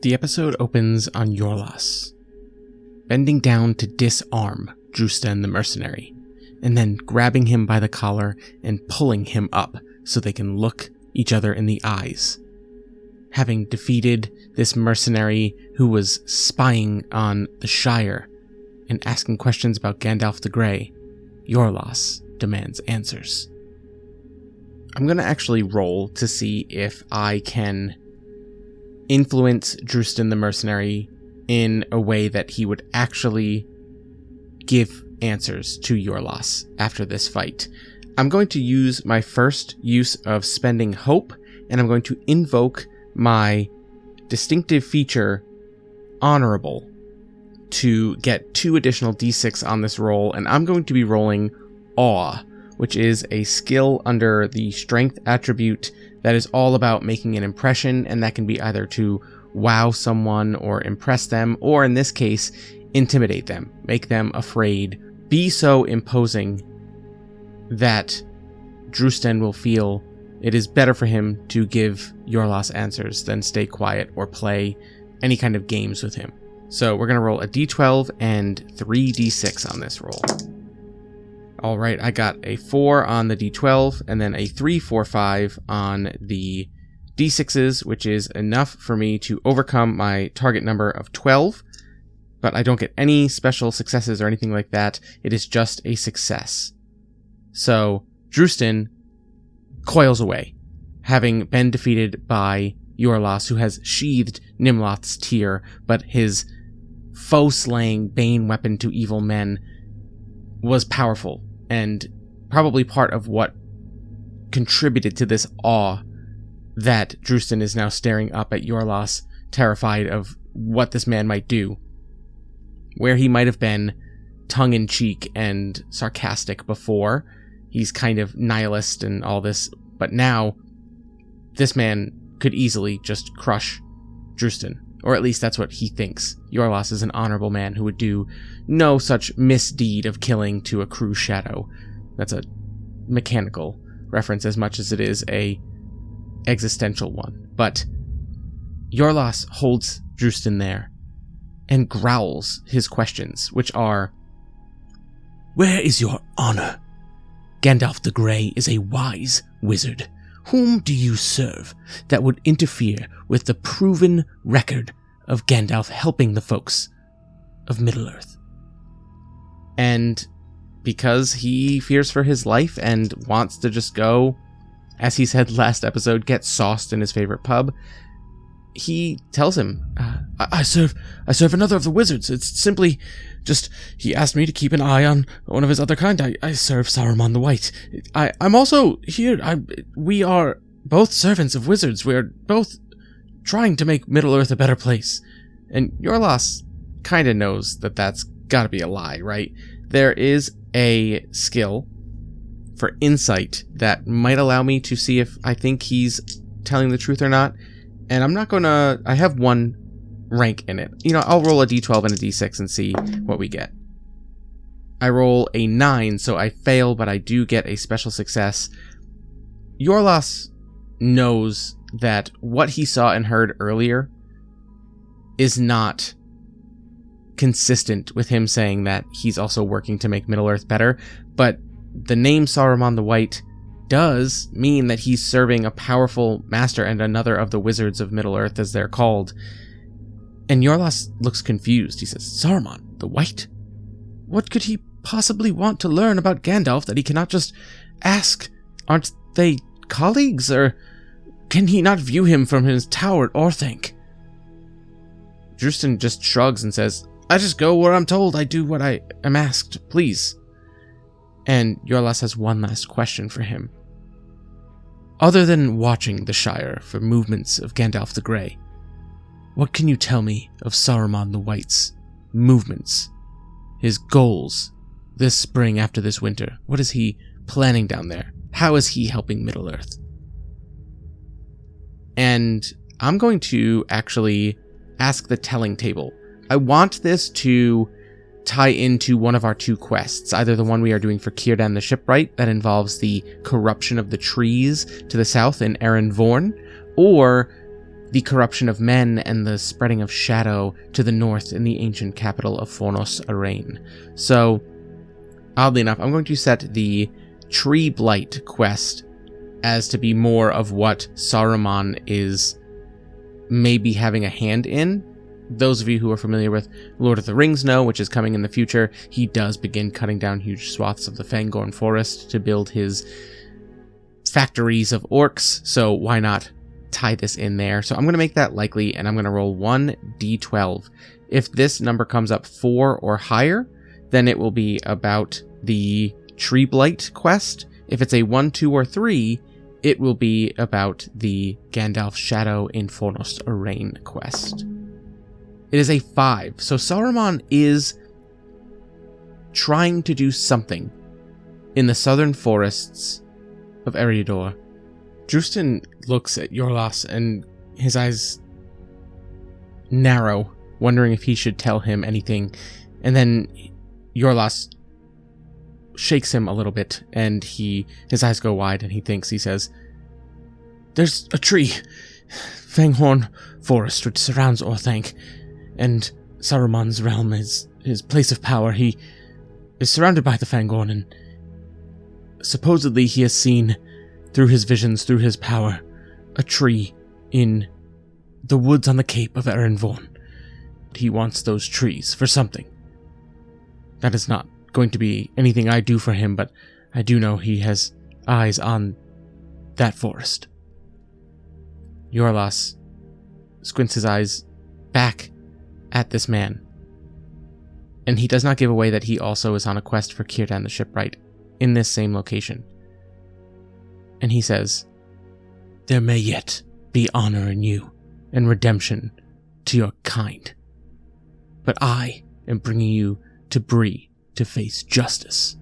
The episode opens on Iorlas bending down to disarm Drustan the Mercenary, and then grabbing him by the collar and pulling him up so they can look each other in the eyes. Having defeated this mercenary who was spying on the Shire and asking questions about Gandalf the Grey, Iorlas demands answers. I'm going to actually roll to see if I can influence Drustan the Mercenary in a way that he would actually give answers to Iorlas after this fight. I'm going to use my first use of spending hope, and I'm going to invoke my distinctive feature, Honorable, to get 2 additional d6 on this roll, and I'm going to be rolling Awe, which is a skill under the Strength attribute that is all about making an impression, and that can be either to wow someone or impress them, or in this case, intimidate them, make them afraid, be so imposing that Drustan will feel it is better for him to give Iorlas answers than stay quiet or play any kind of games with him. So we're going to roll a d12 and 3d6 on this roll. Alright, I got a 4 on the d12 and then a 3, 4, 5 on the d6s, which is enough for me to overcome my target number of 12, but I don't get any special successes or anything like that. It is just a success. So Drustan coils away, having been defeated by Iorlas, who has sheathed Nimloth's tear, but his foe-slaying bane weapon to evil men was powerful, and probably part of what contributed to this awe that Drustan is now staring up at Iorlas, terrified of what this man might do. Where he might have been tongue-in-cheek and sarcastic before, he's kind of nihilist and all this, but now this man could easily just crush Drustan, or at least that's what he thinks. Iorlas is an honorable man who would do no such misdeed of killing to accrue shadow. That's a mechanical reference as much as it is a existential one. But Iorlas holds Drustan there and growls his questions, which are, "Where is your honor? Gandalf the Grey is a wise wizard. Whom do you serve that would interfere with the proven record of Gandalf helping the folks of Middle-earth?" And because he fears for his life and wants to just go, as he said last episode, get sauced in his favorite pub, he tells him, I serve another of the wizards. It's simply just, he asked me to keep an eye on one of his other kind. I serve Saruman the White. I'm also here. We are both servants of wizards. We are both trying to make Middle-earth a better place." And Iorlas kind of knows that that's got to be a lie, right? There is a skill for insight that might allow me to see if I think he's telling the truth or not. And I'm not gonna, I have 1 rank in it. You know, I'll roll a d12 and a d6 and see what we get. I roll a 9, so I fail, but I do get a special success. Iorlas knows that what he saw and heard earlier is not consistent with him saying that he's also working to make Middle-earth better, but the name Saruman the White does mean that he's serving a powerful master and another of the wizards of Middle-earth, as they're called. And Iorlas looks confused. He says, "Saruman the White? What could he possibly want to learn about Gandalf that he cannot just ask? Aren't they colleagues, or can he not view him from his tower or think?" Drustan just shrugs and says, "I just go where I'm told. I do what I am asked, please." And Iorlas has one last question for him. "Other than watching the Shire for movements of Gandalf the Grey, what can you tell me of Saruman the White's movements? His goals this spring after this winter? What is he planning down there? How is he helping Middle-earth?" And I'm going to actually ask the telling table. I want this to tie into one of our 2 quests, either the one we are doing for Círdan the Shipwright that involves the corruption of the trees to the south in Erin Vorn, or the corruption of men and the spreading of shadow to the north in the ancient capital of Fornos Arrain. So, oddly enough, I'm going to set the Tree Blight quest as to be more of what Saruman is maybe having a hand in. Those of you who are familiar with Lord of the Rings know, which is coming in the future, he does begin cutting down huge swaths of the Fangorn forest to build his factories of orcs, so why not tie this in there? So I'm going to make that likely, and I'm going to roll 1d12. If this number comes up 4 or higher, then it will be about the Tree Blight quest. If it's a 1, 2, or 3, it will be about the Gandalf Shadow in Fornos Arrain quest. It is a 5, so Saruman is trying to do something in the southern forests of Eriador. Drustan looks at Iorlas and his eyes narrow, wondering if he should tell him anything, and then Iorlas shakes him a little bit, and his eyes go wide, and he says, "There's a tree, Fanghorn Forest, which surrounds Orthanc, and Saruman's realm is his place of power. He is surrounded by the Fangorn, and supposedly he has seen, through his visions, through his power, a tree in the woods on the cape of Erenvorn. He wants those trees for something. That is not going to be anything I do for him, but I do know he has eyes on that forest." Iorlas squints his eyes back at this man, and he does not give away that he also is on a quest for Círdan the Shipwright in this same location. And he says, "There may yet be honor in you and redemption to your kind, but I am bringing you to Bree to face justice."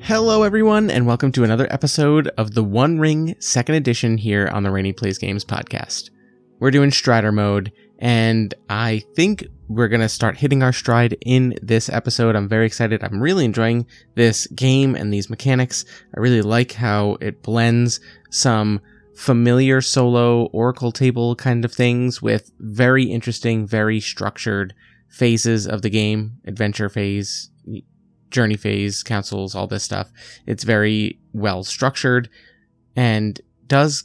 Hello everyone, and welcome to another episode of the One Ring 2nd Edition here on the Rene Plays Games podcast. We're doing Strider mode, and I think we're going to start hitting our stride in this episode. I'm very excited. I'm really enjoying this game and these mechanics. I really like how it blends some familiar solo Oracle table kind of things with very interesting, very structured phases of the game. Adventure phase, journey phase, councils, all this stuff. It's very well structured and does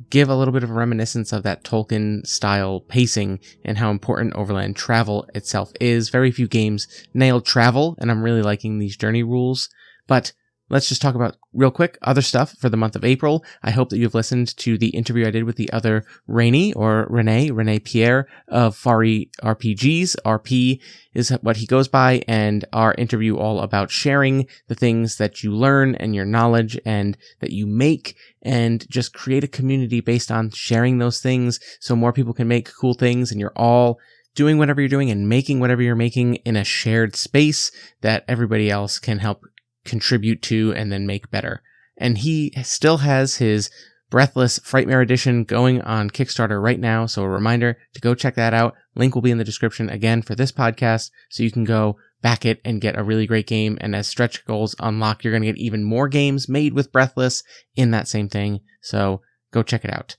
give a little bit of a reminiscence of that Tolkien style pacing and how important overland travel itself is. Very few games nail travel, and I'm really liking these journey rules. But let's just talk about real quick other stuff for the month of April. I hope that you've listened to the interview I did with the other Rene Pierre of Fari RPGs. RP is what he goes by, and our interview all about sharing the things that you learn and your knowledge and that you make, and just create a community based on sharing those things so more people can make cool things, and you're all doing whatever you're doing and making whatever you're making in a shared space that everybody else can help contribute to and then make better. And he still has his Breathless Frightmare Edition going on Kickstarter right now, so a reminder to go check that out. Link will be in the description again for this podcast, so you can go back it and get a really great game. And as stretch goals unlock, you're going to get even more games made with Breathless in that same thing, so go check it out.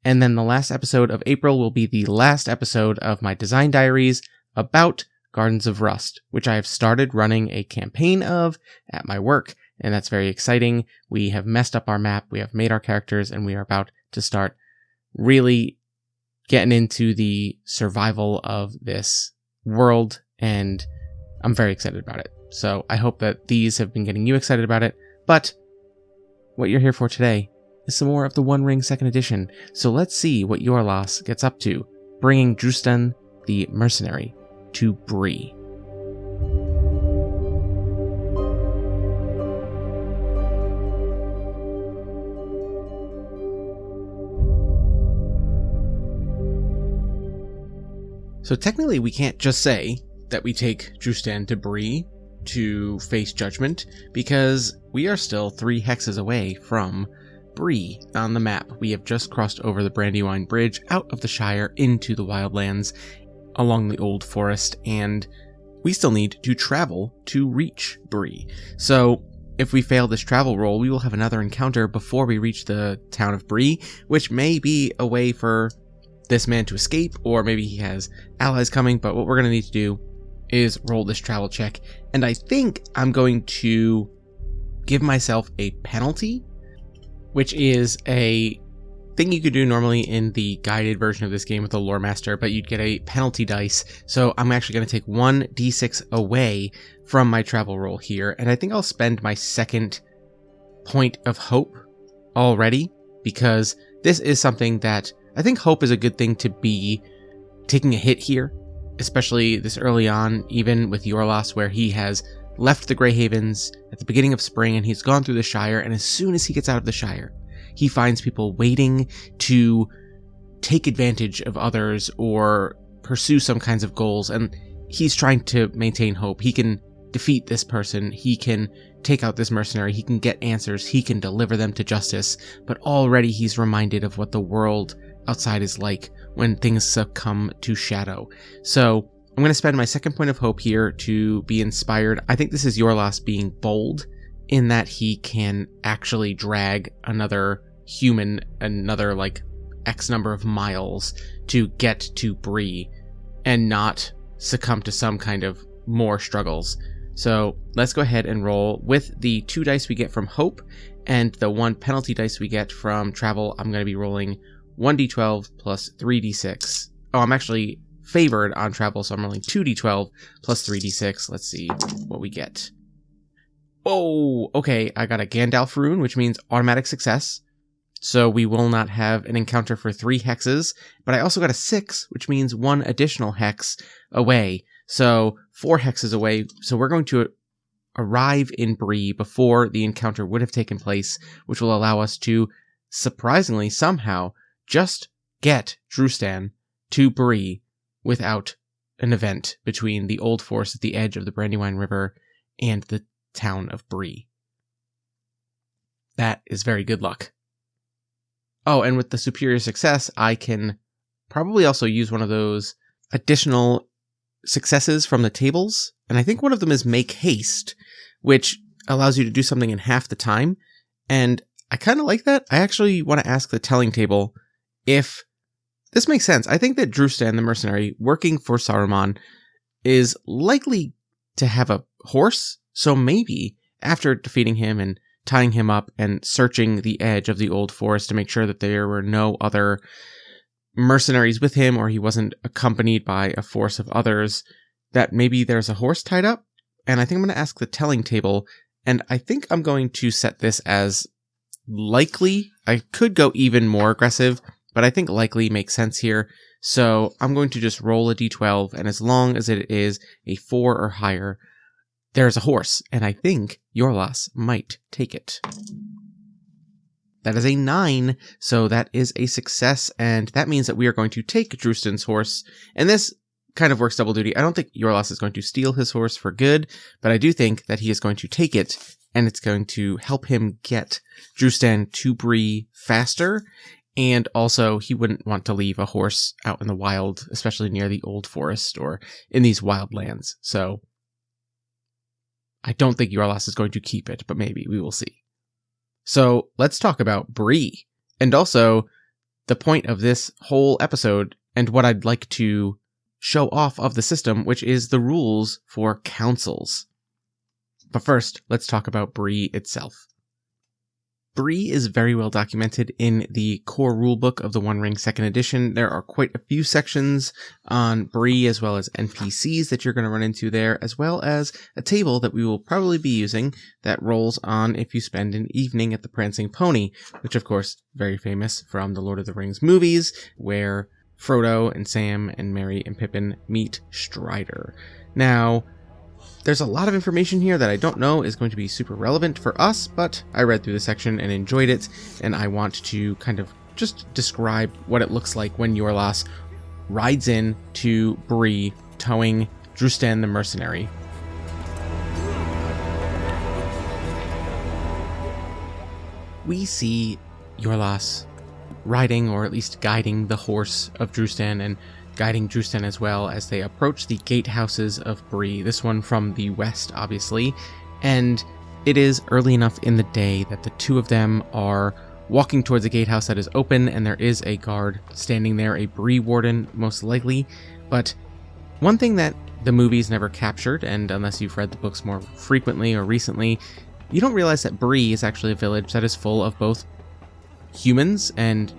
And then the last episode of April will be the last episode of my design diaries about Gardens of Rust, which I have started running a campaign of at my work, and that's very exciting. We have messed up our map, we have made our characters, and we are about to start really getting into the survival of this world, and I'm very excited about it. So I hope that these have been getting you excited about it, but what you're here for today is some more of the One Ring 2nd Edition. So let's see what Iorlas gets up to, bringing Drustan the Mercenary to Bree. So technically we can't just say that we take Drustan to Bree to face judgment, because we are still 3 hexes away from Bree on the map. We have just crossed over the Brandywine Bridge out of the Shire into the Wildlands along the Old Forest, and we still need to travel to reach Bree. So if we fail this travel roll, we will have another encounter before we reach the town of Bree, which may be a way for this man to escape, or maybe he has allies coming, but what we're going to need to do is roll this travel check, and I think I'm going to give myself a penalty, which is a thing you could do normally in the guided version of this game with the lore master, but you'd get a penalty dice. So I'm actually going to take 1d6 away from my travel roll here, and I think I'll spend my second point of hope already, because this is something that I think hope is a good thing to be taking a hit here, especially this early on, even with Iorlas, where he has left the Grey Havens at the beginning of spring and he's gone through the Shire, and as soon as he gets out of the Shire, he finds people waiting to take advantage of others or pursue some kinds of goals, and he's trying to maintain hope. He can defeat this person, he can take out this mercenary, he can get answers, he can deliver them to justice, but already he's reminded of what the world outside is like when things succumb to shadow. So I'm going to spend my second point of hope here to be inspired. I think this is Iorlas being bold in that he can actually drag another human another like X number of miles to get to Bree and not succumb to some kind of more struggles. So let's go ahead and roll with the 2 dice we get from hope and the 1 penalty dice we get from travel. I'm going to be rolling 1d12 plus 3d6. Oh, I'm actually favored on travel, so I'm rolling 2d12 plus 3d6. Let's see what we get. Oh, okay, I got a Gandalf rune, which means automatic success. So we will not have an encounter for 3 hexes, but I also got a 6, which means 1 additional hex away. So 4 hexes away. So we're going to arrive in Bree before the encounter would have taken place, which will allow us to, surprisingly, somehow, just get Drustan to Bree without an event between the Old Forest at the edge of the Brandywine River and the town of Bree. That is very good luck. Oh, and with the superior success, I can probably also use one of those additional successes from the tables. And I think one of them is Make Haste, which allows you to do something in half the time. And I kind of like that. I actually want to ask the telling table if this makes sense. I think that Drustan the Mercenary, working for Saruman, is likely to have a horse. So maybe after defeating him and tying him up and searching the edge of the Old Forest to make sure that there were no other mercenaries with him, or he wasn't accompanied by a force of others, that maybe there's a horse tied up. And I think I'm going to ask the telling table, and I think I'm going to set this as likely. I could go even more aggressive, but I think likely makes sense here. So I'm going to just roll a d12, and as long as it is a 4 or higher, there's a horse, and I think Iorlas might take it. That is a 9, so that is a success, and that means that we are going to take Drustan's horse, and this kind of works double duty. I don't think Iorlas is going to steal his horse for good, but I do think that he is going to take it, and it's going to help him get Drustan to Bree faster, and also he wouldn't want to leave a horse out in the wild, especially near the Old Forest or in these wild lands, so I don't think Iorlas is going to keep it, but maybe, we will see. So let's talk about Bree, and also the point of this whole episode, and what I'd like to show off of the system, which is the rules for councils. But first, let's talk about Bree itself. Bree is very well documented in the core rulebook of the One Ring 2nd edition. There are quite a few sections on Bree, as well as NPCs that you're going to run into there, as well as a table that we will probably be using that rolls on if you spend an evening at the Prancing Pony, which of course, very famous from the Lord of the Rings movies, where Frodo and Sam and Merry and Pippin meet Strider. Now, there's a lot of information here that I don't know is going to be super relevant for us, but I read through the section and enjoyed it, and I want to kind of just describe what it looks like when Iorlas rides in to Bree, towing Drustan the Mercenary. We see Iorlas riding, or at least guiding, the horse of Drustan, and guiding Drustan as well as they approach the gatehouses of Bree. This one from the west, obviously. And it is early enough in the day that the two of them are walking towards a gatehouse that is open, and there is a guard standing there, a Bree warden, most likely. But one thing that the movies never captured, and unless you've read the books more frequently or recently, you don't realize that Bree is actually a village that is full of both humans and,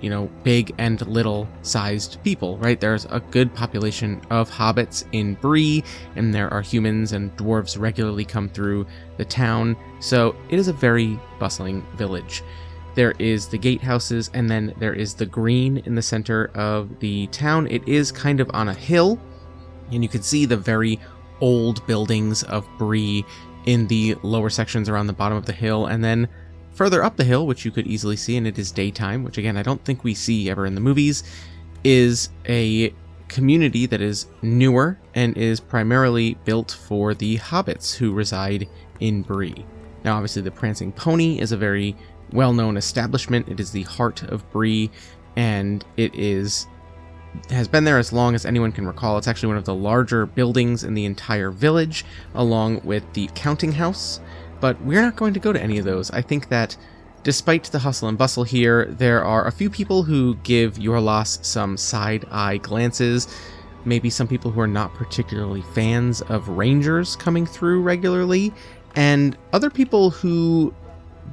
big and little sized people, right? There's a good population of hobbits in Bree, and there are humans and dwarves regularly come through the town. So it is a very bustling village. There is the gatehouses, and then there is the green in the center of the town. It is kind of on a hill, and you can see the very old buildings of Bree in the lower sections around the bottom of the hill, and then further up the hill, which you could easily see, and it is daytime, which again I don't think we see ever in the movies, is a community that is newer and is primarily built for the hobbits who reside in Bree. Now obviously the Prancing Pony is a very well-known establishment. It is the heart of Bree, and it has been there as long as anyone can recall. It's actually one of the larger buildings in the entire village, along with the counting house. But we're not going to go to any of those. I think that despite the hustle and bustle here, there are a few people who give Iorlas some side-eye glances. Maybe some people who are not particularly fans of rangers coming through regularly, and other people who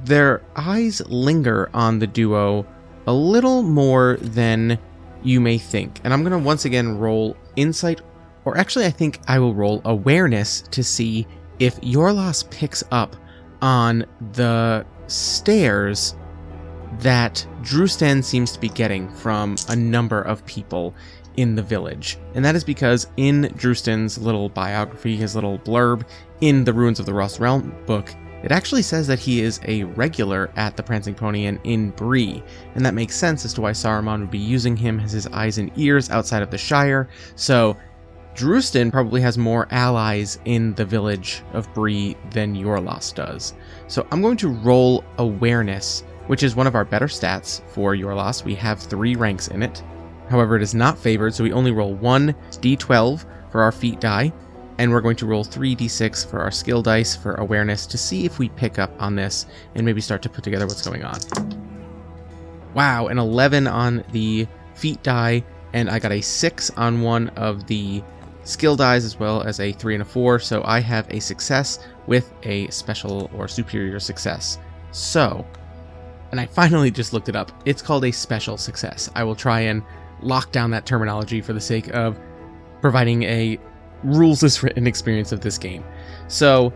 their eyes linger on the duo a little more than you may think. And I'm going to once again roll insight, or actually I think I will roll awareness to see if Iorlas picks up on the stares that Drustan seems to be getting from a number of people in the village. And that is because in Drustan's little biography, his little blurb in the Ruins of the Lost Realm book, it actually says that he is a regular at the Prancing Pony and in Bree, and that makes sense as to why Saruman would be using him as his eyes and ears outside of the Shire. So Drustan probably has more allies in the village of Bree than Iorlas does. So I'm going to roll awareness, which is one of our better stats for Iorlas. We have 3 ranks in it. However, it is not favored, so we only roll 1 d12 for our feat die, and we're going to roll 3d6 for our skill dice for awareness to see if we pick up on this and maybe start to put together what's going on. Wow, an 11 on the feat die, and I got a 6 on one of the skill dies, as well as a 3 and a 4, so I have a success with a special or superior success. So, and I finally just looked it up, it's called a special success. I will try and lock down that terminology for the sake of providing a rules as written experience of this game. So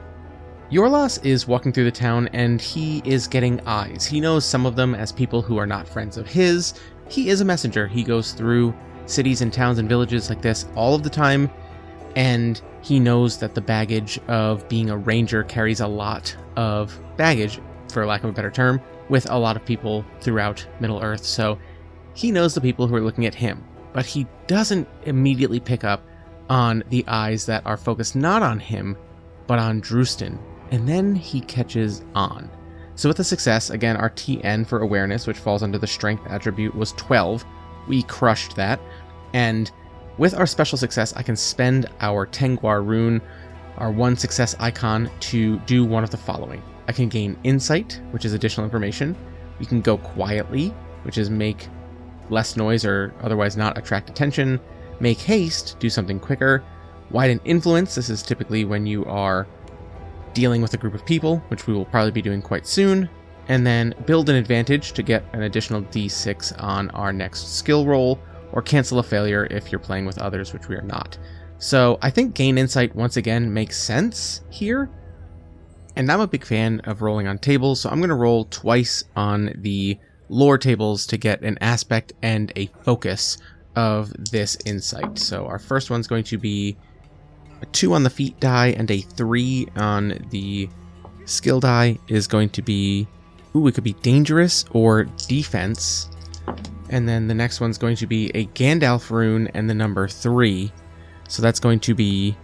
Iorlas is walking through the town, and he is getting eyes. He knows some of them as people who are not friends of his. He is a messenger. He goes through cities and towns and villages like this all of the time, and he knows that the baggage of being a ranger carries a lot of baggage, for lack of a better term, with a lot of people throughout Middle-earth. So he knows the people who are looking at him, but he doesn't immediately pick up on the eyes that are focused not on him, but on Drustan, and then he catches on. So with a success, again, our TN for awareness, which falls under the strength attribute, was 12. We crushed that, and with our special success, I can spend our Tengwar rune, our 1 success icon, to do one of the following. I can gain insight, which is additional information. We can go quietly, which is make less noise or otherwise not attract attention. Make haste, do something quicker. Widen influence, this is typically when you are dealing with a group of people, which we will probably be doing quite soon. And then build an advantage to get an additional d6 on our next skill roll, or cancel a failure if you're playing with others, which we are not. So I think gain insight once again makes sense here. And I'm a big fan of rolling on tables, so I'm going to roll twice on the lore tables to get an aspect and a focus of this insight. So our first one's going to be a 2 on the feat die, and a 3 on the skill die is going to be, it could be dangerous or defense. And then the next one's going to be a Gandalf rune and the number 3. So that's going to be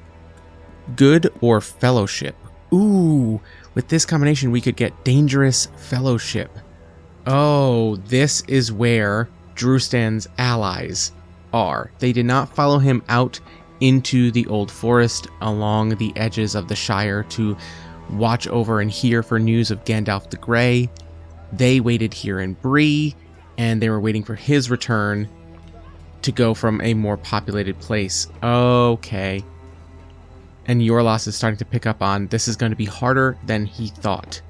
good or fellowship. Ooh, with this combination we could get dangerous fellowship. Oh, this is where Drustan's allies are. They did not follow him out into the old forest along the edges of the Shire to watch over and hear for news of Gandalf the Grey. They waited here in Bree, and they were waiting for his return to go from a more populated place. Okay. And Iorlas is starting to pick up on this is going to be harder than he thought.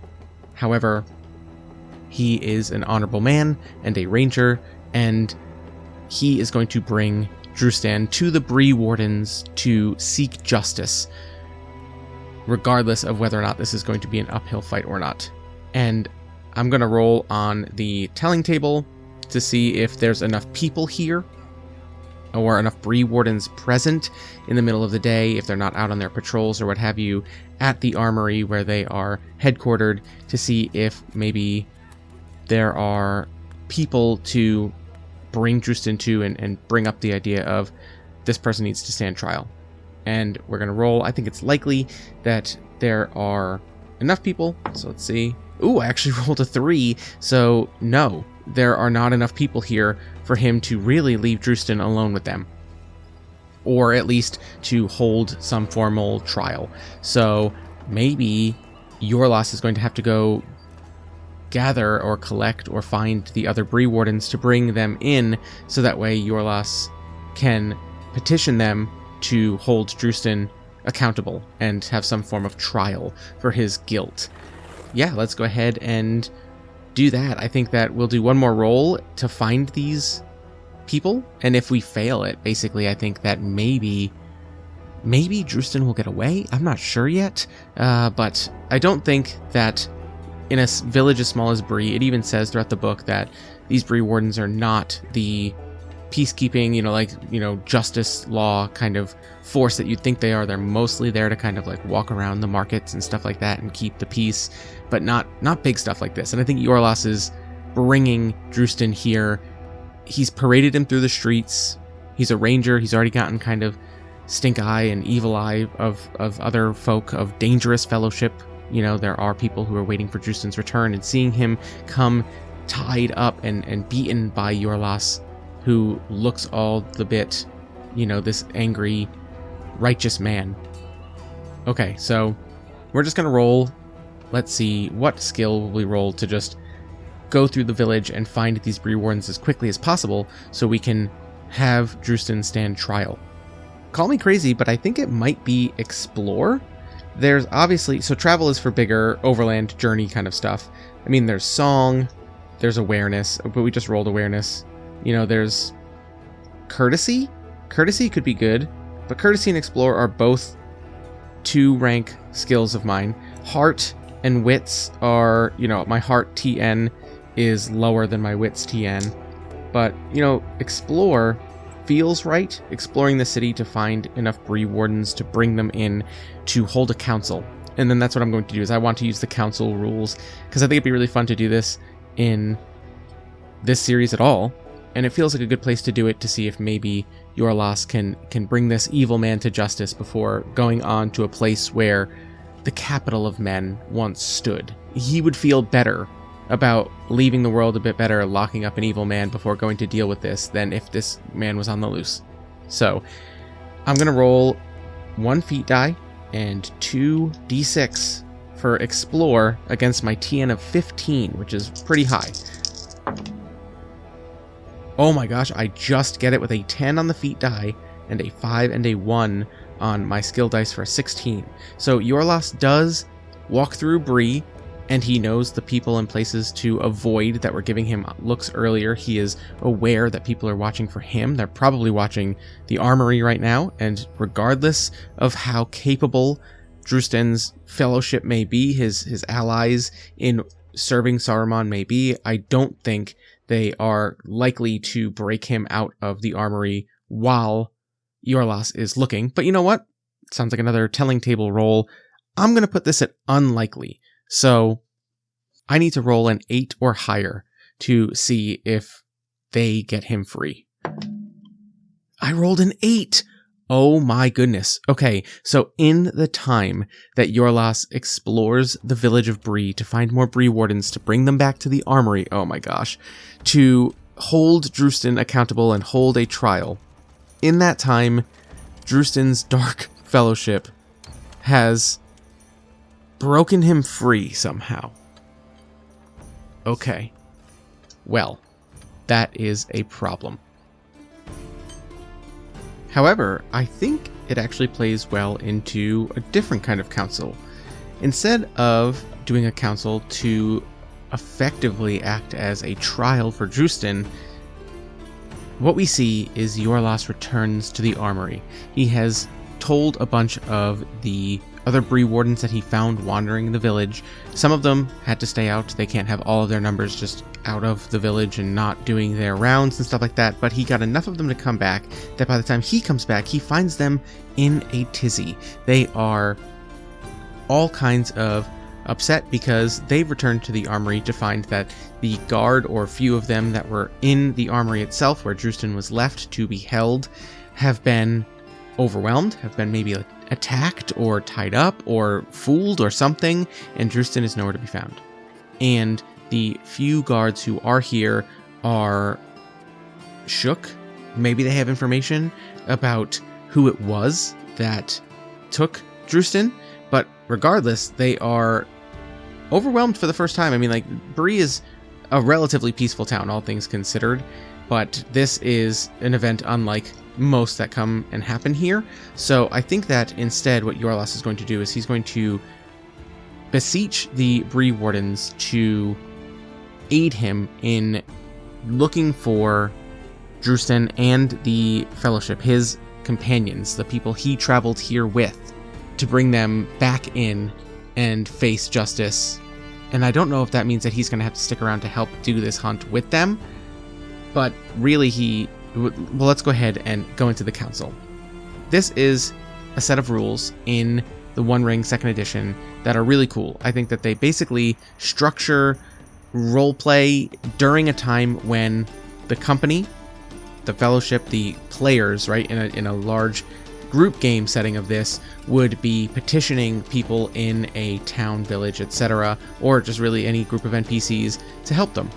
However, he is an honorable man and a ranger, and he is going to bring Drustan to the Bree Wardens to seek justice, regardless of whether or not this is going to be an uphill fight or not. And I'm going to roll on the telling table to see if there's enough people here or enough Bree Wardens present in the middle of the day, if they're not out on their patrols or what have you, at the armory where they are headquartered, to see if maybe there are people to bring Drustan to and bring up the idea of this person needs to stand trial. And we're going to roll. I think it's likely that there are enough people. So let's see. Ooh, I actually rolled a 3. So no, there are not enough people here for him to really leave Drustan alone with them. Or at least to hold some formal trial. So maybe Iorlas is going to have to go gather or collect or find the other Bree Wardens to bring them in, so that way Iorlas can petition them to hold Drustan accountable and have some form of trial for his guilt. Yeah, let's go ahead and do that. I think that we'll do one more roll to find these people, and if we fail it, basically, I think that maybe Drustan will get away. I'm not sure yet, but I don't think that in a village as small as Bree, it even says throughout the book that these Bree Wardens are not the peacekeeping, justice law kind of force that you'd think they are. They're mostly there to kind of like walk around the markets and stuff like that and keep the peace, but not big stuff like this. And I think Iorlas is bringing Drustan here. He's paraded him through the streets. He's a ranger. He's already gotten kind of stink eye and evil eye of other folk of dangerous fellowship. There are people who are waiting for Drustan's return, and seeing him come tied up and beaten by Iorlas, who looks all the bit, this angry, righteous man. Okay, so we're just going to roll. Let's see, what skill will we roll to just go through the village and find these Bree Wardens as quickly as possible so we can have Drustan stand trial. Call me crazy, but I think it might be explore. There's obviously, so travel is for bigger overland journey kind of stuff. I mean, there's song, there's awareness, but we just rolled awareness. There's courtesy. Courtesy could be good, but courtesy and explore are both 2-rank skills of mine. Heart and wits are, my heart TN is lower than my wits TN. But, explore feels right, exploring the city to find enough Bree Wardens to bring them in to hold a council. And then that's what I'm going to do, is I want to use the council rules, because I think it'd be really fun to do this in this series at all. And it feels like a good place to do it, to see if maybe Iorlas can bring this evil man to justice before going on to a place where the capital of men once stood. He would feel better about leaving the world a bit better, locking up an evil man before going to deal with this, than if this man was on the loose. So I'm going to roll 1 feat die and 2 d6 for explore against my TN of 15, which is pretty high. Oh my gosh, I just get it with a 10 on the feat die and a 5 and a 1 on my skill dice for a 16. So Iorlas does walk through Bree, and he knows the people and places to avoid that were giving him looks earlier. He is aware that people are watching for him. They're probably watching the armory right now, and regardless of how capable Drustan's fellowship may be, his allies in serving Saruman may be, I don't think they are likely to break him out of the armory while Iorlas is looking. But you know what? Sounds like another telling table roll. I'm going to put this at unlikely. So I need to roll an 8 or higher to see if they get him free. I rolled an 8. Oh my goodness. Okay, so in the time that Iorlas explores the village of Bree to find more Bree wardens, to bring them back to the armory, oh my gosh, to hold Drustan accountable and hold a trial, in that time, Drustan's Dark Fellowship has broken him free somehow. Okay. Well, that is a problem. However, I think it actually plays well into a different kind of council. Instead of doing a council to effectively act as a trial for Drustan, what we see is Iorlas returns to the armory. He has told a bunch of the other Bree wardens that he found wandering the village. Some of them had to stay out. They can't have all of their numbers just out of the village and not doing their rounds and stuff like that, but he got enough of them to come back that by the time he comes back, he finds them in a tizzy. They are all kinds of upset because they've returned to the armory to find that the guard, or few of them that were in the armory itself where Drustan was left to be held, have been overwhelmed, have been maybe attacked or tied up or fooled or something, and Drustan is nowhere to be found. And the few guards who are here are shook. Maybe they have information about who it was that took Drustan, but regardless, they are overwhelmed for the first time. I mean, Bree is a relatively peaceful town, all things considered, but this is an event unlike most that come and happen here. So I think that instead what Iorlas is going to do is he's going to beseech the Bree wardens to aid him in looking for Drustan and the Fellowship, his companions, the people he traveled here with, to bring them back in and face justice. And I don't know if that means that he's going to have to stick around to help do this hunt with them, but really well, let's go ahead and go into the council. This is a set of rules in the One Ring 2nd edition that are really cool. I think that they basically structure roleplay during a time when the company, the Fellowship, the players, right, in a large group game setting of this, would be petitioning people in a town, village, etc., or just really any group of NPCs to help them.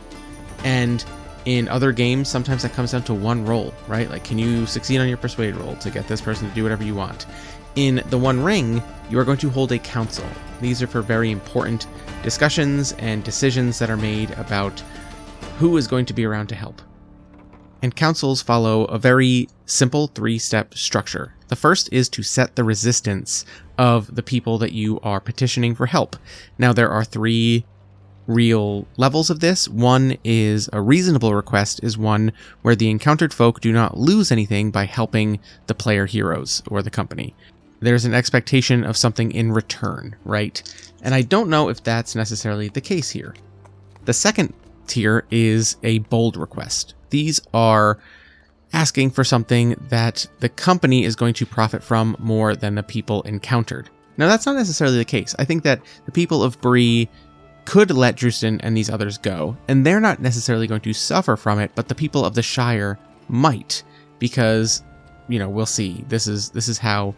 And in other games, sometimes that comes down to one roll, right? Like, can you succeed on your persuade roll to get this person to do whatever you want? In the One Ring, you are going to hold a council. These are for very important discussions and decisions that are made about who is going to be around to help. And councils follow a very simple 3-step structure. The first is to set the resistance of the people that you are petitioning for help. Now, there are 3 real levels of this. One is a reasonable request, is one where the encountered folk do not lose anything by helping the player heroes or the company. There's an expectation of something in return, right? And I don't know if that's necessarily the case here. The second tier is a bold request. These are asking for something that the company is going to profit from more than the people encountered. Now, that's not necessarily the case. I think that the people of Bree could let Drustan and these others go, and they're not necessarily going to suffer from it, but the people of the Shire might, because, we'll see. This is how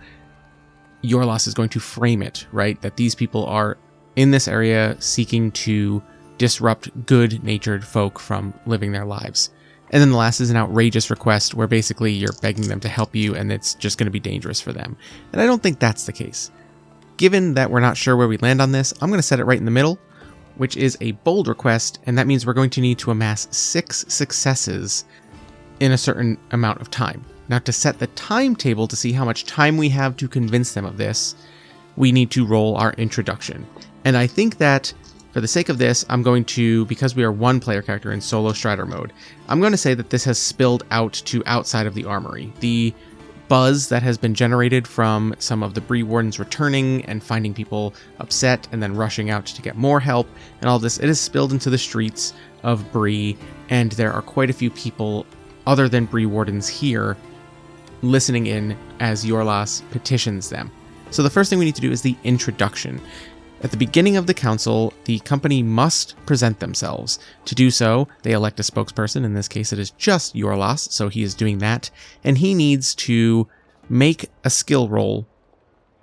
Iorlas is going to frame it, right? That these people are in this area seeking to disrupt good-natured folk from living their lives. And then the last is an outrageous request where basically you're begging them to help you and it's just going to be dangerous for them. And I don't think that's the case. Given that we're not sure where we land on this, I'm going to set it right in the middle, which is a bold request, and that means we're going to need to amass 6 successes in a certain amount of time. Now, to set the timetable to see how much time we have to convince them of this, we need to roll our introduction. And I think that for the sake of this, I'm going to, because we are one player character in solo strider mode, I'm going to say that this has spilled out to outside of the armory. The buzz that has been generated from some of the Bree wardens returning and finding people upset and then rushing out to get more help and all this, it has spilled into the streets of Bree, and there are quite a few people other than Bree wardens here listening in as Iorlas petitions them. So the first thing we need to do is the introduction. At the beginning of the council, the company must present themselves. To do so, they elect a spokesperson. In this case, it is just Iorlas, so he is doing that. And he needs to make a skill roll,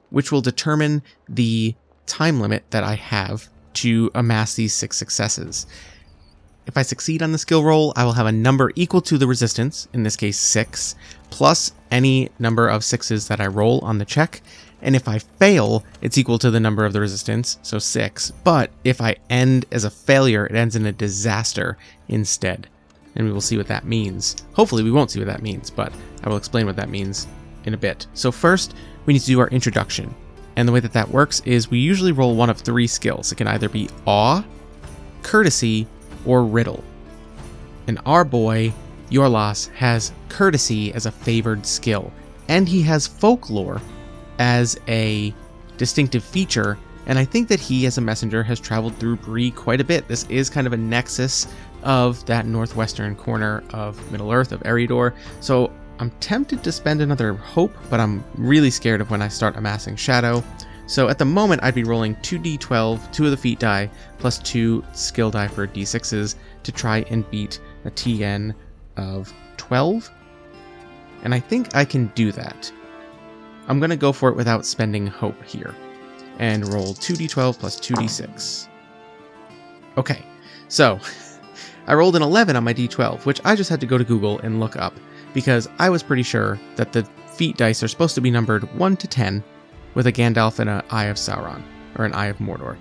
which will determine the time limit that I have to amass these 6 successes. If I succeed on the skill roll, I will have a number equal to the resistance, in this case 6, plus any number of 6s that I roll on the check. And if I fail, it's equal to the number of the resistance, so 6. But if I end as a failure, it ends in a disaster instead. And we will see what that means. Hopefully we won't see what that means, but I will explain what that means in a bit. So first, we need to do our introduction. And the way that that works is we usually roll one of 3 skills. It can either be Awe, Courtesy, or Riddle. And our boy, Iorlas, has Courtesy as a favored skill. And he has Folklore as a distinctive feature. And I think that he, as a messenger, has traveled through Bree quite a bit. This is kind of a nexus of that northwestern corner of Middle-earth, of Eriador. So I'm tempted to spend another hope, but I'm really scared of when I start amassing shadow. So at the moment, I'd be rolling 2d12, 2 of the feat die, plus 2 skill die for d6s to try and beat a TN of 12. And I think I can do that. I'm going to go for it without spending hope here. And roll 2d12 plus 2d6. Okay, so I rolled an 11 on my d12, which I just had to go to Google and look up, because I was pretty sure that the feat dice are supposed to be numbered 1 to 10, with a Gandalf and an Eye of Sauron, or an Eye of Mordor.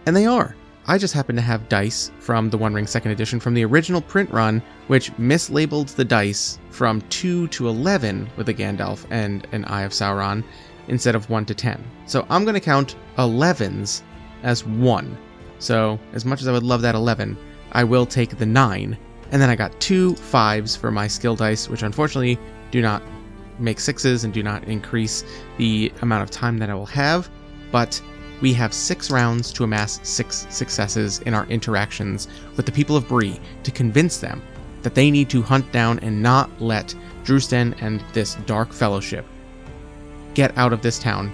And they are. I just happen to have dice from the One Ring 2nd edition from the original print run, which mislabeled the dice from 2 to 11 with a Gandalf and an Eye of Sauron, instead of 1 to 10. So I'm going to count 11s as 1. So as much as I would love that 11, I will take the 9. And then I got 2 5s for my skill dice, which unfortunately do not make 6s and do not increase the amount of time that I will have. But we have 6 rounds to amass 6 successes in our interactions with the people of Bree to convince them that they need to hunt down and not let Drustan and this Dark Fellowship get out of this town,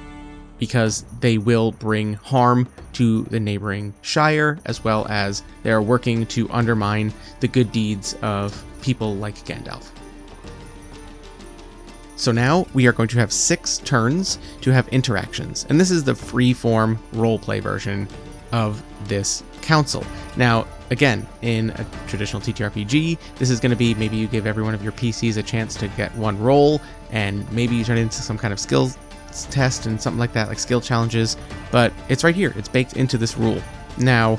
because they will bring harm to the neighboring Shire, as well as they are working to undermine the good deeds of people like Gandalf. So now we are going to have 6 turns to have interactions, and this is the free-form roleplay version of this council. Now, again, in a traditional TTRPG, this is going to be maybe you give every one of your PCs a chance to get 1 roll, and maybe you turn it into some kind of skills test and something like that, like skill challenges, but it's right here. It's baked into this rule. Now,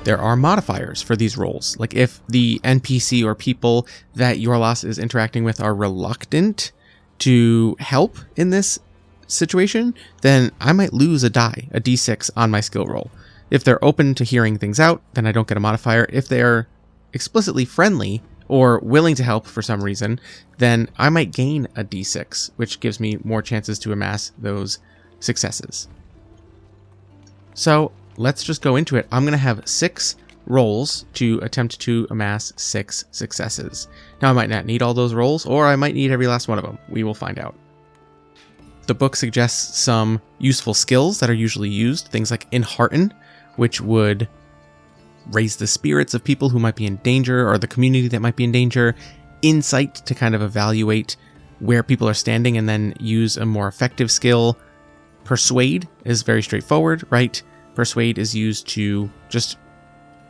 there are modifiers for these rolls. Like if the NPC or people that Iorlas is interacting with are reluctant to help in this situation, then I might lose a die, a d6 on my skill roll. If they're open to hearing things out, then I don't get a modifier. If they are explicitly friendly or willing to help for some reason, then I might gain a d6, which gives me more chances to amass those successes. So let's just go into it. I'm going to have 6 rolls to attempt to amass 6 successes. Now, I might not need all those rolls, or I might need every last one of them. We will find out. The book suggests some useful skills that are usually used, things like Enhearten, which would raise the spirits of people who might be in danger, or the community that might be in danger. Insight, to kind of evaluate where people are standing and then use a more effective skill. Persuade is very straightforward, right? Persuade is used to just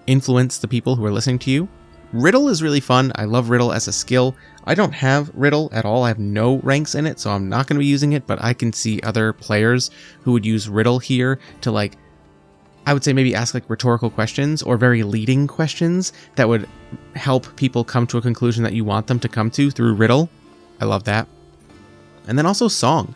influence the people who are listening to you. Riddle is really fun. I love Riddle as a skill. I don't have Riddle at all. I have no ranks in it, so I'm not going to be using it, but I can see other players who would use Riddle here to, like, I would say maybe ask like rhetorical questions or very leading questions that would help people come to a conclusion that you want them to come to through Riddle. I love that. And then also Song.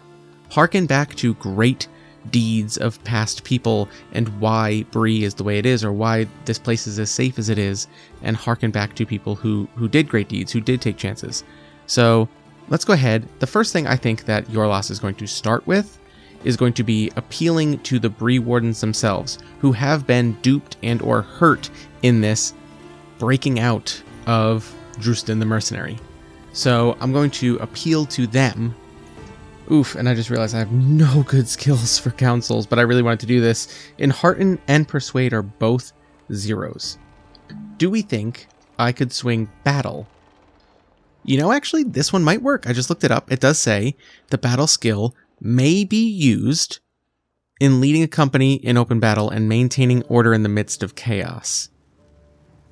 Harken back to great deeds of past people and why Bree is the way it is, or why this place is as safe as it is, and harken back to people who did great deeds, who did take chances. So let's go ahead. The first thing I think that Iorlas is going to start with is going to be appealing to the Bree Wardens themselves, who have been duped and or hurt in this breaking out of Drustan the Mercenary. So I'm going to appeal to them. Oof, and I just realized I have no good skills for councils, but I really wanted to do this. Enhearten and Persuade are both 0s. Do we think I could swing Battle Actually, this one might work. I just looked it up. It does say the battle skill may be used in leading a company in open battle and maintaining order in the midst of chaos.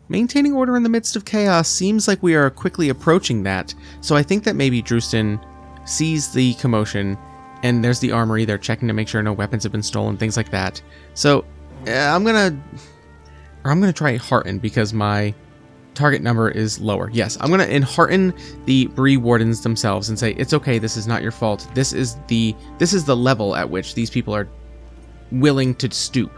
Maintaining order in the midst of chaos seems like we are quickly approaching that, so I think that maybe Drustan sees the commotion, and there's the armory. They're checking to make sure no weapons have been stolen, things like that. So I'm gonna try hearten because my target number is lower. Yes, I'm gonna enhearten the Bree wardens themselves and say it's okay. This is not your fault. This is the level at which these people are willing to stoop.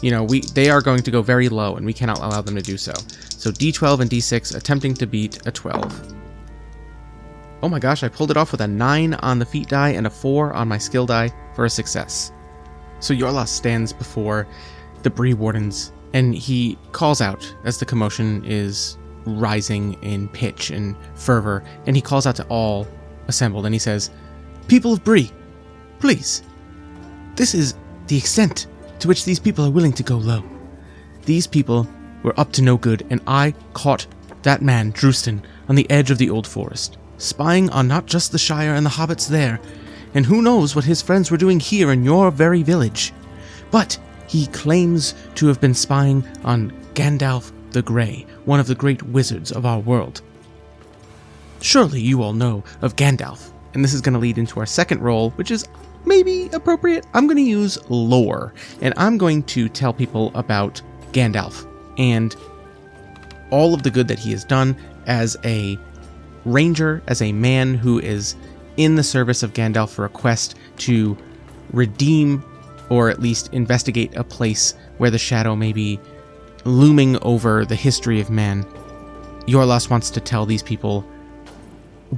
They are going to go very low, and we cannot allow them to do so. So D12 and D6 attempting to beat a 12. Oh my gosh, I pulled it off with a 9 on the feat die and a 4 on my skill die for a success. So Iorlas stands before the Bree wardens, and he calls out as the commotion is rising in pitch and fervor, and he calls out to all assembled, and he says, "People of Bree, please, this is the extent to which these people are willing to go low. These people were up to no good, and I caught that man, Drustan, on the edge of the old forest, spying on not just the Shire and the hobbits there, and who knows what his friends were doing here in your very village. But he claims to have been spying on Gandalf the Grey, one of the great wizards of our world. Surely you all know of Gandalf." And this is going to lead into our second roll, which is maybe appropriate. I'm going to use lore, and I'm going to tell people about Gandalf and all of the good that he has done as a ranger, as a man who is in the service of Gandalf for a quest to redeem or at least investigate a place where the shadow may be looming over the history of man. Iorlas wants to tell these people,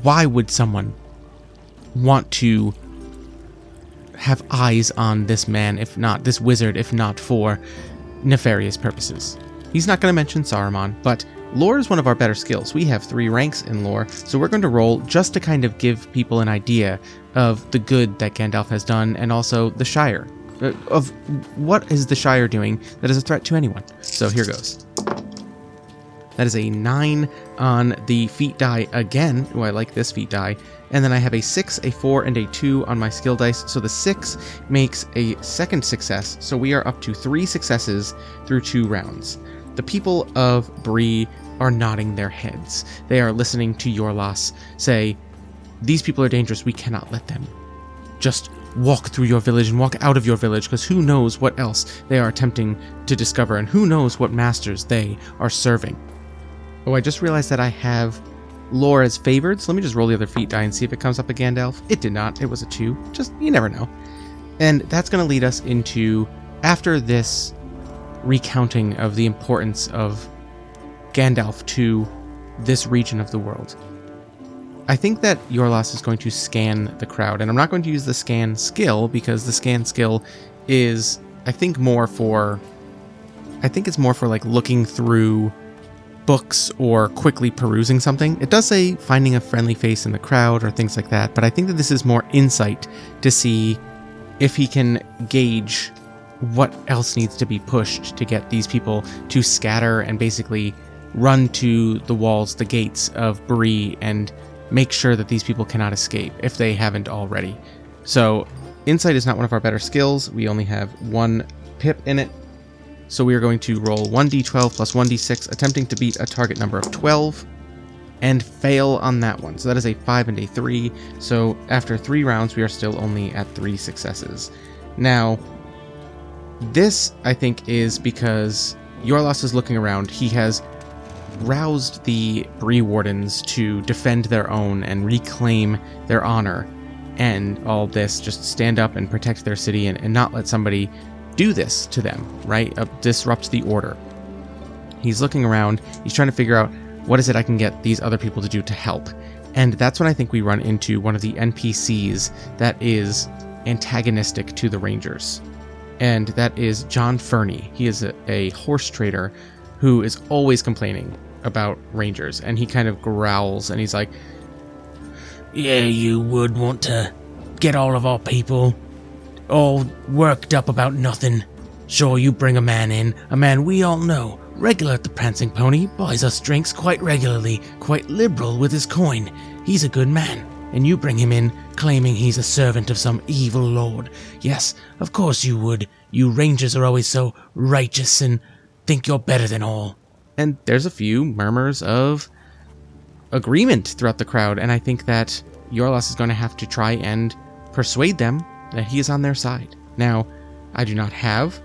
why would someone want to have eyes on this man, if not this wizard, if not for nefarious purposes? He's not going to mention Saruman, but lore is one of our better skills. We have 3 ranks in lore, so we're going to roll just to kind of give people an idea of the good that Gandalf has done, and also the Shire, of what is the Shire doing that is a threat to anyone. So here goes. That is a 9 on the feat die again. Oh, I like this feat die. And then I have a 6, a 4, and a 2 on my skill dice. So the 6 makes a second success. So we are up to 3 successes through 2 rounds. The people of Bree are nodding their heads. They are listening to Iorlas say, "These people are dangerous. We cannot let them just walk through your village and walk out of your village, because who knows what else they are attempting to discover, and who knows what masters they are serving." Oh, I just realized that I have lore as favored, so let me just roll the other feat die and see if it comes up a Gandalf. It did not. It was a 2. Just, you never know. And that's going to lead us into, after this recounting of the importance of Gandalf to this region of the world, I think that Iorlas is going to scan the crowd, and I'm not going to use the scan skill, because the scan skill is, I think it's more for like looking through books or quickly perusing something. It does say finding a friendly face in the crowd or things like that, but I think that this is more insight to see if he can gauge what else needs to be pushed to get these people to scatter and basically run to the walls, the gates of Bree, and make sure that these people cannot escape if they haven't already. So insight is not one of our better skills. We only have 1 pip in it. So we are going to roll 1d12 plus 1d6, attempting to beat a target number of 12, and fail on that one. So that is a 5 and a 3. So after 3 rounds, we are still only at 3 successes. Now, this, I think, is because Iorlas is looking around. He has roused the Bree wardens to defend their own and reclaim their honor, and all this, just stand up and protect their city and not let somebody do this to them, right? Disrupt the order. He's looking around. He's trying to figure out, what is it I can get these other people to do to help? And that's when I think we run into one of the NPCs that is antagonistic to the Rangers. And that is John Fernie. He is a horse trader who is always complaining about Rangers. And he kind of growls and he's like, "Yeah, you would want to get all of our people all worked up about nothing. Sure, you bring a man in, a man we all know, regular at the Prancing Pony, buys us drinks quite regularly, quite liberal with his coin. He's a good man, and you bring him in, claiming he's a servant of some evil lord. Yes, of course you would. You rangers are always so righteous and think you're better than all. And there's a few murmurs of agreement throughout the crowd, and I think that Iorlas is going to have to try and persuade them that he is on their side. Now, I do not have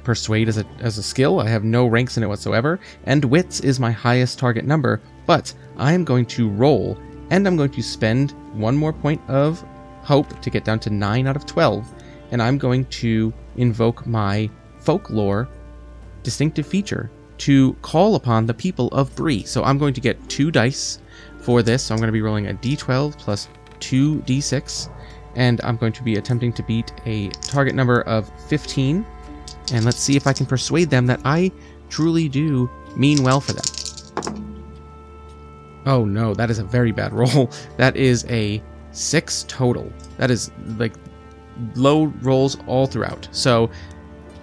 Persuade as a skill. I have no ranks in it whatsoever, and Wits is my highest target number, but I am going to roll, and I'm going to spend one more point of hope to get down to 9 out of 12, and I'm going to invoke my folklore distinctive feature to call upon the people of Bree. So I'm going to get 2 dice for this, so I'm going to be rolling a d12 plus 2 d6, and I'm going to be attempting to beat a target number of 15, and let's see if I can persuade them that I truly do mean well for them. Oh no, that is a very bad roll. That is a 6 total. That is like low rolls all throughout. So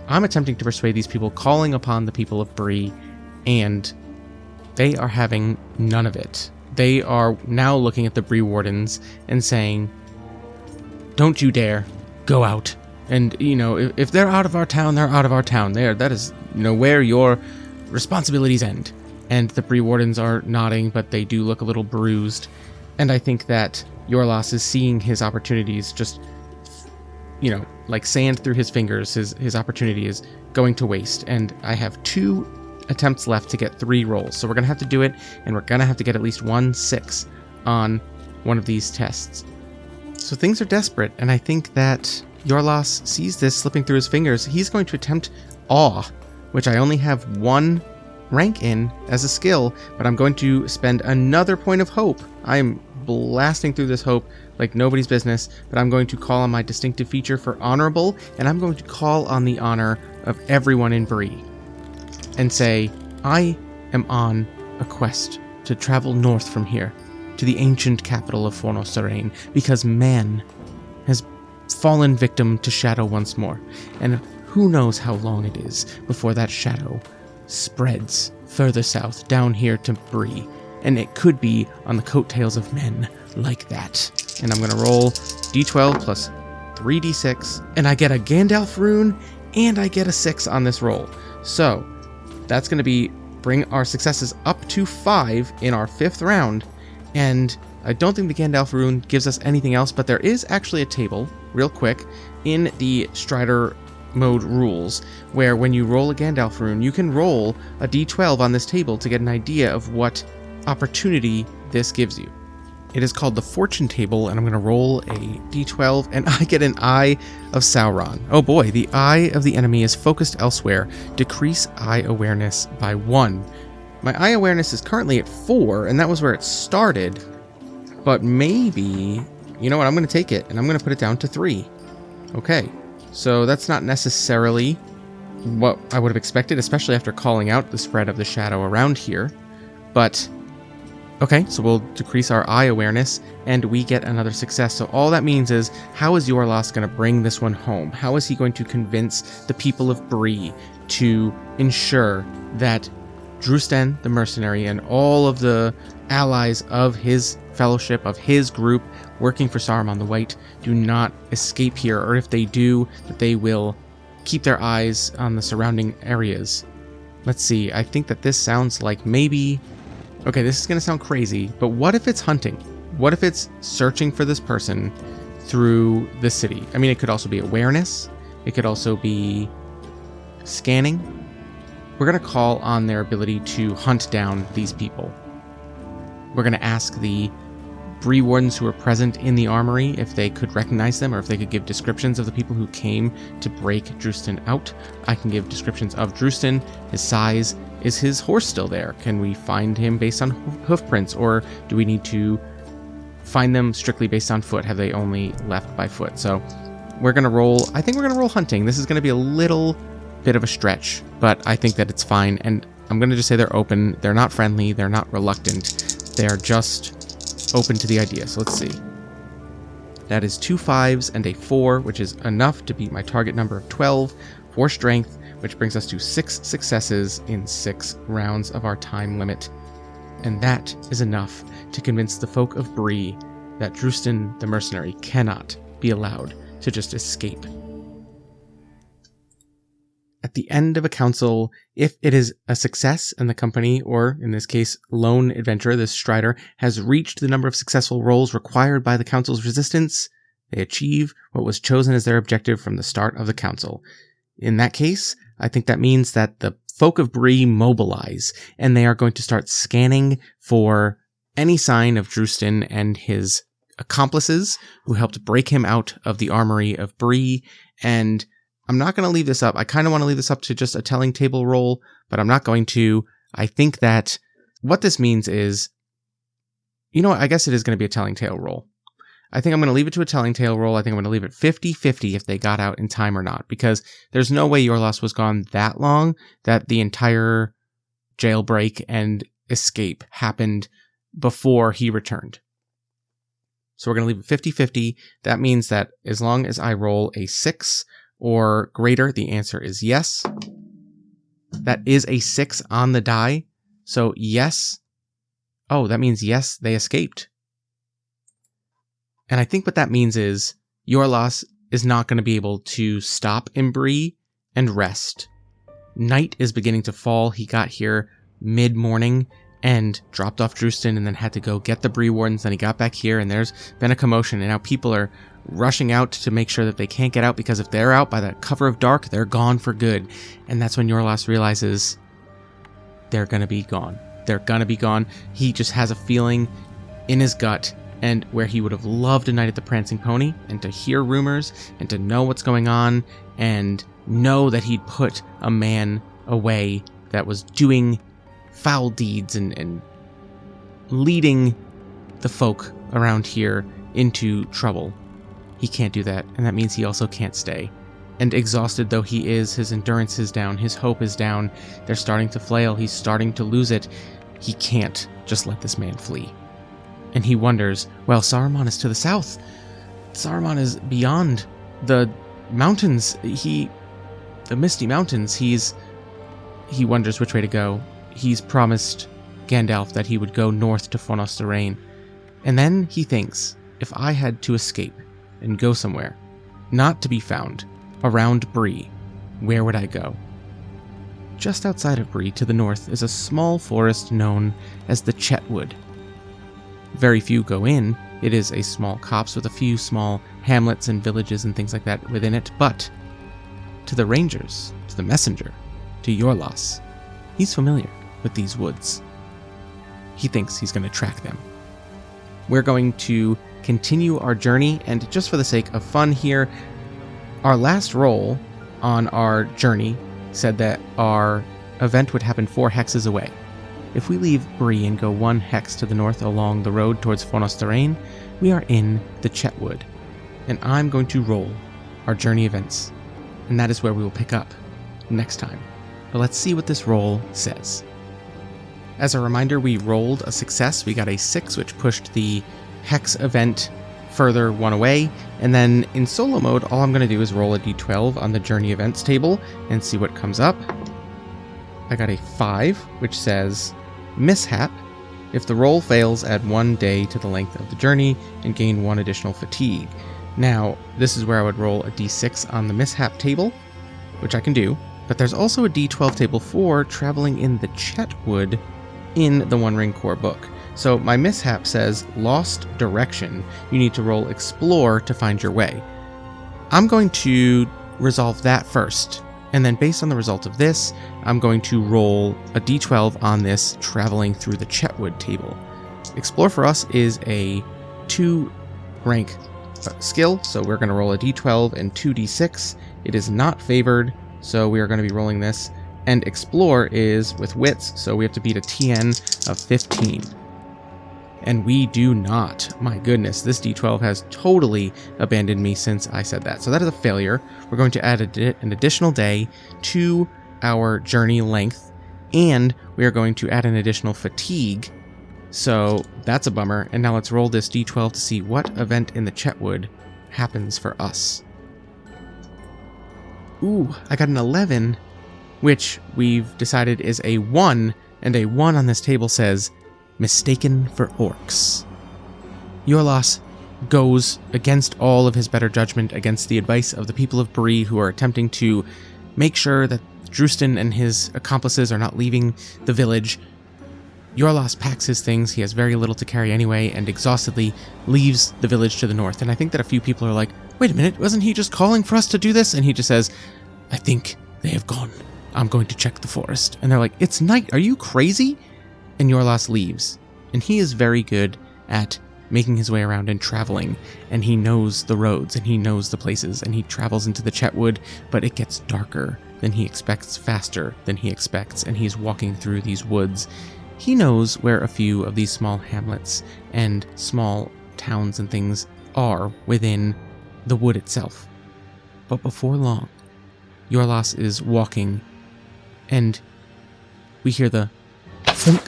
I'm attempting to persuade these people, calling upon the people of Bree, and they are having none of it. They are now looking at the Bree Wardens and saying, "Don't you dare go out. And, if they're out of our town, they're out of our town. That is, where your responsibilities end." And the Bree Wardens are nodding, but they do look a little bruised. And I think that Iorlas is seeing his opportunities just, like sand through his fingers. His opportunity is going to waste. And I have 2 attempts left to get 3 rolls. So we're going to have to do it, and we're going to have to get at least 1 6 on one of these tests. So things are desperate, and I think that Iorlas sees this slipping through his fingers. He's going to attempt Awe, which I only have 1 rank in as a skill, but I'm going to spend another point of hope. I'm blasting through this hope like nobody's business, but I'm going to call on my distinctive feature for Honorable, and I'm going to call on the honor of everyone in Bree and say, I am on a quest to travel north from here to the ancient capital of Fornos Serene, because man has fallen victim to shadow once more, and who knows how long it is before that shadow spreads further south down here to Bree, and it could be on the coattails of men like that. And I'm going to roll d12 plus 3d6, and I get a Gandalf rune, and I get a 6 on this roll. So that's going to bring our successes up to 5 in our 5th round, and I don't think the Gandalf rune gives us anything else, but there is actually a table, real quick, in the Strider mode rules, where when you roll a Gandalf rune, you can roll a d12 on this table to get an idea of what opportunity this gives you. It is called the Fortune Table, and I'm going to roll a d12, and I get an Eye of Sauron. Oh boy, the eye of the enemy is focused elsewhere. Decrease eye awareness by 1. My eye awareness is currently at 4, and that was where it started. But maybe, you know what, I'm going to take it, and I'm going to put it down to 3. Okay, so that's not necessarily what I would have expected, especially after calling out the spread of the shadow around here. But, okay, so we'll decrease our eye awareness, and we get another success. So all that means is, how is Iorlas going to bring this one home? How is he going to convince the people of Bree to ensure that Drustan the Mercenary and all of the allies of his fellowship, of his group working for Saruman the White, do not escape here, or if they do, that they will keep their eyes on the surrounding areas? Let's see, I think that this sounds like maybe... Okay, this is going to sound crazy, but what if it's hunting? What if it's searching for this person through the city? I mean, it could also be awareness. It could also be scanning. We're going to call on their ability to hunt down these people. We're going to ask the Bree Wardens who are present in the armory if they could recognize them, or if they could give descriptions of the people who came to break Drustan out. I can give descriptions of Drustan, his size. Is his horse still there? Can we find him based on hoof prints, or do we need to find them strictly based on foot? Have they only left by foot? So we're going to roll, I think we're going to roll hunting. This is going to be a little bit of a stretch, but I think that it's fine. And I'm going to just say they're open. They're not friendly. They're not reluctant. They are just open to the idea. So let's see. That is 2 5s and a 4, which is enough to beat my target number of 12 for strength. which brings us to 6 successes in 6 rounds of our time limit. And that is enough to convince the folk of Bree that Drustan the Mercenary cannot be allowed to just escape. At the end of a council, if it is a success and the company, or in this case, lone adventurer, this Strider, has reached the number of successful rolls required by the council's resistance, they achieve what was chosen as their objective from the start of the council. In that case, I think that means that the folk of Bree mobilize, and they are going to start scanning for any sign of Drustan and his accomplices who helped break him out of the armory of Bree. And I'm not going to leave this up. I kind of want to leave this up to just a telling table roll, but I'm not going to. I think that what this means is, you know what? I guess it is going to be a telling tale roll. I think I'm going to leave it to a telling tale roll. I think I'm going to leave it 50-50 if they got out in time or not, because there's no way Iorlas was gone that long that the entire jailbreak and escape happened before he returned. So we're going to leave it 50-50. That means that as long as I roll a 6 or greater, the answer is yes. That is a 6 on the die. So yes. Oh, that means yes, they escaped. And I think what that means is Iorlas is not going to be able to stop in Bree and rest. Night is beginning to fall. He got here mid-morning and dropped off Drustan and then had to go get the Bree wardens. Then he got back here and there's been a commotion, and now people are rushing out to make sure that they can't get out, because if they're out by the cover of dark, they're gone for good. And that's when Iorlas realizes they're going to be gone. They're going to be gone. He just has a feeling in his gut, and where he would have loved a night at the Prancing Pony and to hear rumors and to know what's going on and know that he'd put a man away that was doing foul deeds and leading the folk around here into trouble. He can't do that, and that means he also can't stay. And exhausted though he is, his endurance is down, his hope is down, they're starting to flail, he's starting to lose it. He can't just let this man flee. And he wonders, well, Saruman is to the south. Saruman is beyond the mountains. The Misty Mountains. He wonders which way to go. He's promised Gandalf that he would go north to Fonos the Rain. And then he thinks, if I had to escape and go somewhere, not to be found, around Bree, where would I go? Just outside of Bree, to the north, is a small forest known as the Chetwood. Very few go in. It is a small copse with a few small hamlets and villages and things like that within it, but to the rangers, to the messenger, to Iorlas, he's familiar with these woods. He thinks he's going to track them. We're going to continue our journey, and just for the sake of fun here, our last roll on our journey said that our event would happen 4 hexes away. If we leave Bree and go 1 hex to the north along the road towards Fonos the Rain, we are in the Chetwood, and I'm going to roll our journey events, and that is where we will pick up next time. But let's see what this roll says. As a reminder, we rolled a success. We got a 6, which pushed the hex event further 1 away, and then in solo mode, all I'm going to do is roll a d12 on the journey events table and see what comes up. I got a 5, which says mishap. If the roll fails, add 1 day to the length of the journey and gain 1 additional fatigue. Now, this is where I would roll a d6 on the mishap table, which I can do, but there's also a d12 table for traveling in the Chetwood in the One Ring Core book. So my mishap says lost direction. You need to roll explore to find your way. I'm going to resolve that first, and then based on the result of this, I'm going to roll a d12 on this traveling through the Chetwood table. Explore for us is a 2 rank skill, so we're going to roll a d12 and 2d6. It is not favored, so we are going to be rolling this. And explore is with wits, so we have to beat a TN of 15. And we do not. My goodness, this d12 has totally abandoned me since I said that. So that is a failure. We're going to add an additional day to our journey length, and we are going to add an additional fatigue. So that's a bummer. And now let's roll this d12 to see what event in the Chetwood happens for us. Ooh, I got an 11. which we've decided is a 1, and a 1 on this table says, mistaken for orcs. Iorlas goes against all of his better judgment, against the advice of the people of Bree who are attempting to make sure that Drustan and his accomplices are not leaving the village. Iorlas packs his things, he has very little to carry anyway, and exhaustedly leaves the village to the north. And I think that a few people are like, wait a minute, wasn't he just calling for us to do this? And he just says, I think they have gone. I'm going to check the forest. And they're like, it's night, are you crazy? And Iorlas leaves. And he is very good at making his way around and traveling, and he knows the roads, and he knows the places, and he travels into the Chetwood, but it gets darker than he expects, faster than he expects, and he's walking through these woods. He knows where a few of these small hamlets and small towns and things are within the wood itself. But before long, Iorlas is walking, and we hear the thunk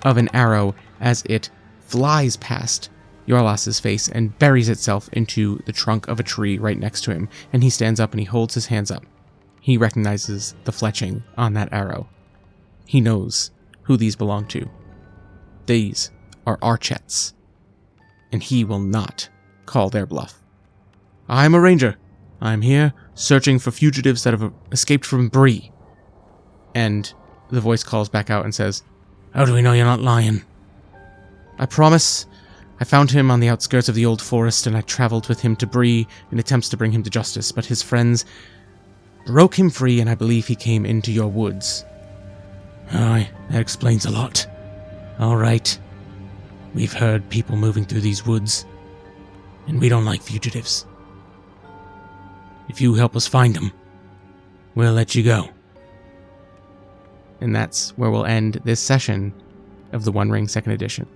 of an arrow as it flies past Iorlas' face and buries itself into the trunk of a tree right next to him, and he stands up and he holds his hands up. He recognizes the fletching on that arrow. He knows who these belong to. These are Archets, and he will not call their bluff. I'm a ranger. I'm here searching for fugitives that have escaped from Bree. And the voice calls back out and says, how do we know you're not lying? I promise. I found him on the outskirts of the old forest, and I traveled with him to Bree in attempts to bring him to justice, but his friends broke him free, and I believe he came into your woods. Aye, that explains a lot. All right. We've heard people moving through these woods, and we don't like fugitives. If you help us find them, we'll let you go. And that's where we'll end this session of the One Ring 2nd Edition.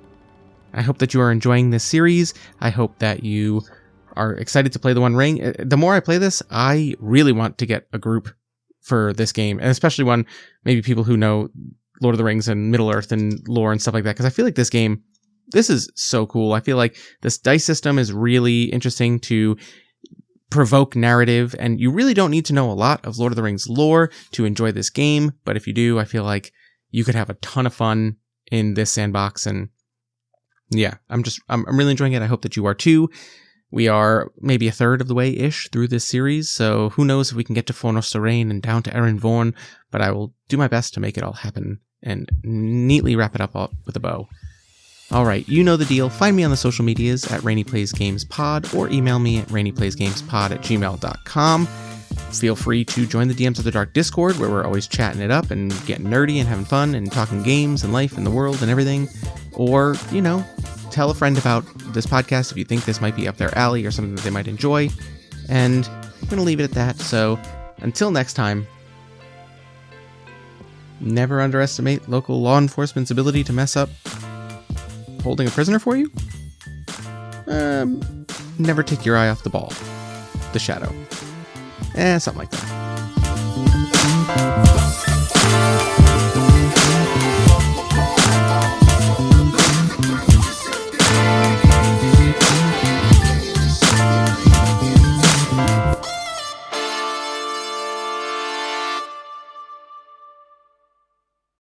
I hope that you are enjoying this series. I hope that you are excited to play the One Ring. The more I play this, I really want to get a group for this game, and especially one, maybe people who know Lord of the Rings and Middle-earth and lore and stuff like that, because I feel like this game, this is so cool. I feel like this dice system is really interesting to provoke narrative, and you really don't need to know a lot of Lord of the Rings lore to enjoy this game, but if you do, I feel like you could have a ton of fun in this sandbox, and yeah, I'm really enjoying it. I hope that you are too. We are maybe a third of the way-ish through this series, so who knows if we can get to Fornos Terrain and down to Erin Vorn, but I will do my best to make it all happen and neatly wrap it up with a bow. Alright, you know the deal. Find me on the social medias at RainyPlaysGamesPod or email me at RainyPlaysGamesPod@gmail.com. Feel free to join the DMs of the Dark Discord, where we're always chatting it up and getting nerdy and having fun and talking games and life and the world and everything. Or, tell a friend about this podcast if you think this might be up their alley or something that they might enjoy. And I'm going to leave it at that. So until next time, never underestimate local law enforcement's ability to mess up holding a prisoner for you. Never take your eye off the ball. The shadow. Something like that.